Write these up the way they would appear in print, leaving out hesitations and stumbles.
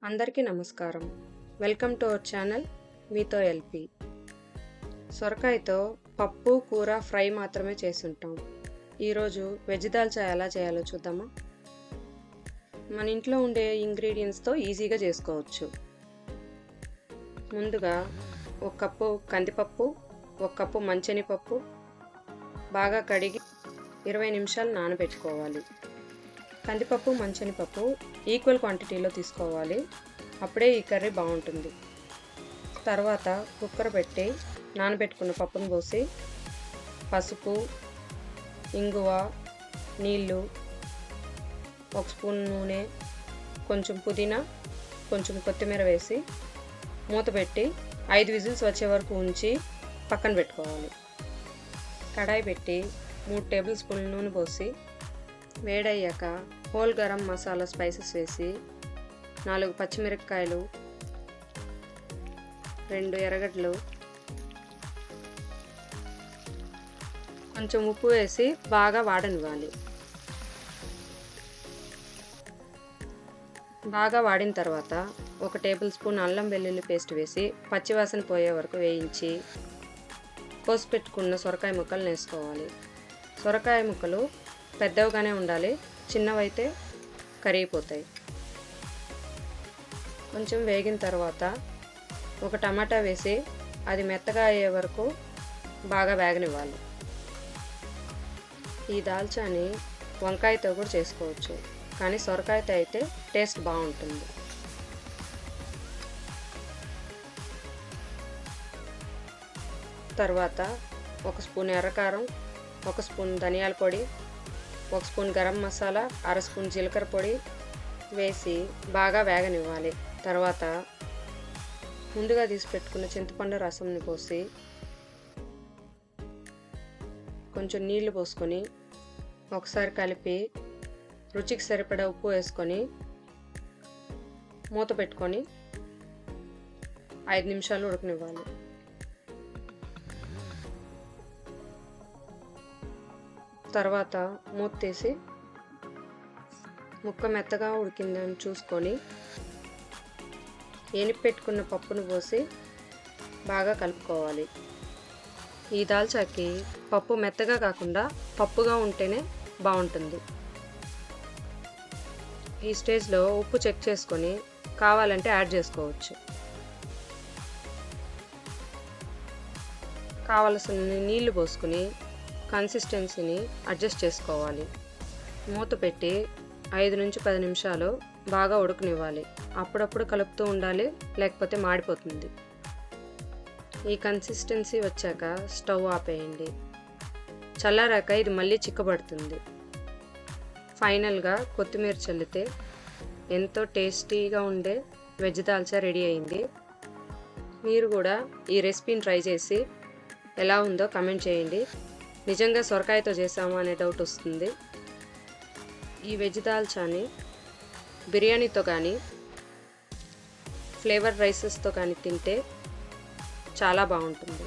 అందరికీ నమస్కారం. Welcome to our channel మీతో ఎల్పి. సొరకాయతో పప్పు, కూర, ఫ్రై మాత్రమే చేసి ఉంటాం. ఈరోజు వెజ్ దాల్చా ఎలా చేయాలో చూద్దామా? మన ఇంట్లో ఉండే ఇంగ్రీడియంట్స్తో ఈజీగా చేసుకోవచ్చు. ముందుగా 1 కప్పు కందిపప్పు, 1 కప్పు మంచెనిపప్పు బాగా కడిగి 20 నిమిషాలు నానబెట్టుకోవాలి. కందిపప్పు, మంచెనిపప్పు ఈక్వల్ క్వాంటిటీలో తీసుకోవాలి. అప్పుడే ఈ కర్రీ బాగుంటుంది. తర్వాత కుక్కర్ పెట్టి నానబెట్టుకున్న పప్పును పోసి పసుపు, ఇంగువ, నీళ్ళు, 1 స్పూన్ నూనె, కొంచెం పుదీనా, కొంచెం కొత్తిమీర వేసి మూత పెట్టి 5 విజిల్స్ వచ్చే వరకు ఉంచి పక్కన పెట్టుకోవాలి. కడాయి పెట్టి 3 టేబుల్ స్పూన్ల నూనె పోసి వేడయ్యాక హోల్ గరం మసాలా స్పైసెస్ వేసి 4 పచ్చిమిరపకాయలు, 2 ఎర్రగడ్డలు, కొంచెం ఉప్పు వేసి బాగా వాడనివ్వాలి. బాగా వాడిన తర్వాత 1 టేబుల్ స్పూన్ అల్లం వెల్లుల్లి పేస్ట్ వేసి పచ్చివాసన పోయే వరకు వేయించి కోసి పెట్టుకున్న సొరకాయ ముక్కలు వేసుకోవాలి. సొరకాయ ముక్కలు పెద్దవిగానే ఉండాలి, చిన్నవైతే కరిగిపోతాయి. కొంచెం వేగిన తర్వాత 1 టమాటా వేసి అది మెత్తగా అయ్యే వరకు బాగా వేగనివ్వాలి. ఈ దాల్చాని వంకాయతో కూడా చేసుకోవచ్చు, కానీ సొరకాయతో అయితే టేస్ట్ బాగుంటుంది. తర్వాత 1 స్పూన్ ఎర్రకారం, 1 స్పూన్ ధనియాల పొడి, 1 స్పూన్ గరం మసాలా, 1/2 స్పూన్ జీలకర్ర పొడి వేసి బాగా వేగనివ్వాలి. తర్వాత ముందుగా తీసి పెట్టుకున్న చింతపండు రసంని పోసి కొంచెం నీళ్లు పోసుకొని ఒకసారి కలిపి రుచికి సరిపడా ఉప్పు వేసుకొని మూత పెట్టుకొని 5 నిమిషాలు ఉడకనివ్వాలి. తర్వాత మూత తీసి ముక్క మెత్తగా ఉడికిందని చూసుకొని ఎనిపి పెట్టుకున్న పప్పును పోసి బాగా కలుపుకోవాలి. ఈ దాల్చాకి పప్పు మెత్తగా కాకుండా పప్పుగా ఉంటేనే బాగుంటుంది. ఈ స్టేజ్లో ఉప్పు చెక్ చేసుకొని కావాలంటే యాడ్ చేసుకోవచ్చు. కావలసిన నీళ్లు పోసుకొని కన్సిస్టెన్సీని అడ్జస్ట్ చేసుకోవాలి. మూత పెట్టి 5 నుంచి 10 నిమిషాలు బాగా ఉడకనివ్వాలి. అప్పుడప్పుడు కలుపుతూ ఉండాలి, లేకపోతే మాడిపోతుంది. ఈ కన్సిస్టెన్సీ వచ్చాక స్టవ్ ఆపేయండి. చల్లారాక ఇది మళ్ళీ చిక్కబడుతుంది. ఫైనల్గా కొత్తిమీర చల్లితే ఎంతో టేస్టీగా ఉండే వెజ్ దాల్చా రెడీ అయింది. మీరు కూడా ఈ రెసిపీని ట్రై చేసి ఎలా ఉందో కమెంట్ చేయండి. నిజంగా సొరకాయతో చేసాము అనే డౌట్ వస్తుంది. ఈ వెజ్ దాల్చాని బిర్యానీతో కానీ ఫ్లేవర్ రైసెస్తో కానీ తింటే చాలా బాగుంటుంది.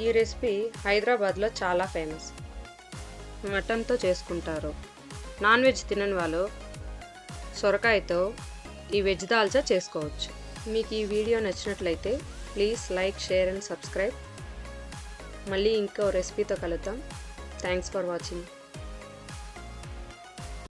ఈ రెసిపీ హైదరాబాద్లో చాలా ఫేమస్. మటన్తో చేసుకుంటారు. నాన్ వెజ్ తినని వాళ్ళు సొరకాయతో ఈ వెజ్ దాల్చా చేసుకోవచ్చు. మీకు ఈ వీడియో నచ్చినట్లయితే please like, share and subscribe. మళ్ళీ ఇంకో రెసిపీతో కలుద్దాం. Thanks for watching.